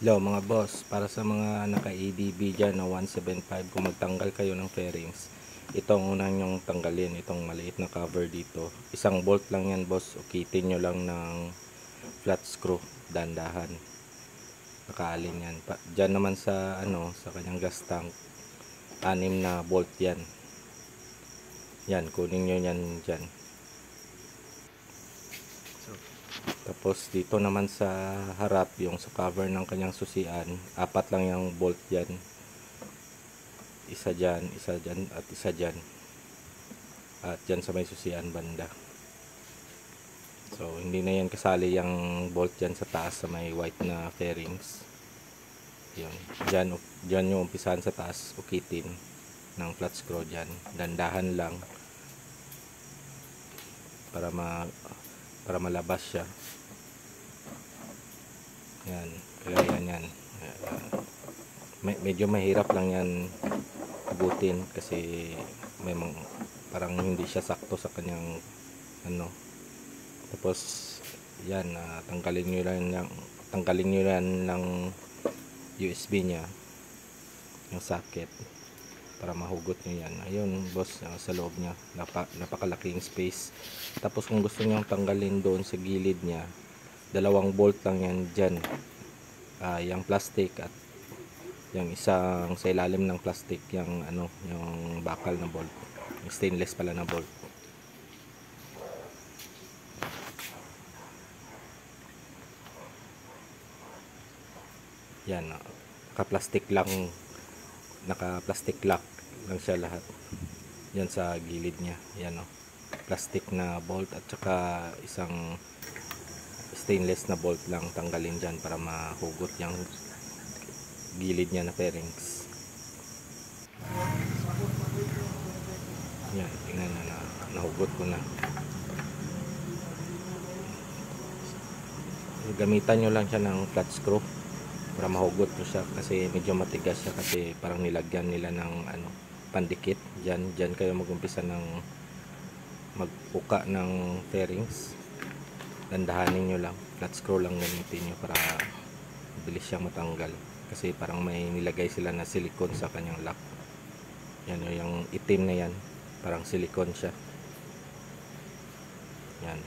Hello mga boss, para sa mga naka-ADB dyan na 175, kung magtanggal kayo ng fairings, itong unang nyong tanggalin, itong maliit na cover dito. Isang bolt lang yan boss, ukitin nyo lang ng flat screw, dandahan. Nakaalin yan. Dyan naman sa, sa kanyang gas tank, 6 na bolt yan. Yan, kunin nyo yan dyan. Tapos dito naman sa harap, yung sa cover ng kanyang susian, 4 lang yung bolt yan. Isa dyan, at isa dyan. At dyan sa may susian banda. So hindi na yan kasali yung bolt dyan sa taas sa may white na fairings. Yun. Dyan yung umpisahan sa taas, ukitin ng flat screw dyan. Dandahan lang para malabas siya. Yan, kaya yan. Medyo mahirap lang yan abutin kasi may parang hindi siya sakto sa kanyang tapos yan, tanggalin nyo lang ng USB nya yung socket para mahugot nyo yan. Ayun boss, sa loob nya napakalaking space. Tapos kung gusto nyo tanggalin doon sa gilid nya, 2 bolt lang yan dyan, yung plastic at yung isang sa ilalim ng plastic, yung yung bakal na bolt, yung stainless pala na bolt. Yan, naka-plastic lock lang siya lahat. Yan sa gilid niya, yan plastic na bolt at saka isang stainless na bolt lang tanggalin dyan para mahugot yung gilid niya na fairings. Yan, tingnan na nahugot ko na. Gamitan nyo lang siya ng flat screw para mahugot nyo siya kasi medyo matigas siya, kasi parang nilagyan nila ng pandikit. Dyan kayo magumpisa ng magpuka ng fairings. Dandahanin nyo lang, flat screw lang gamitin nyo para bilis siyang matanggal, kasi parang may nilagay sila na silicone sa kanyang lock. Yan yung itim na yan, parang silicone siya. Yan.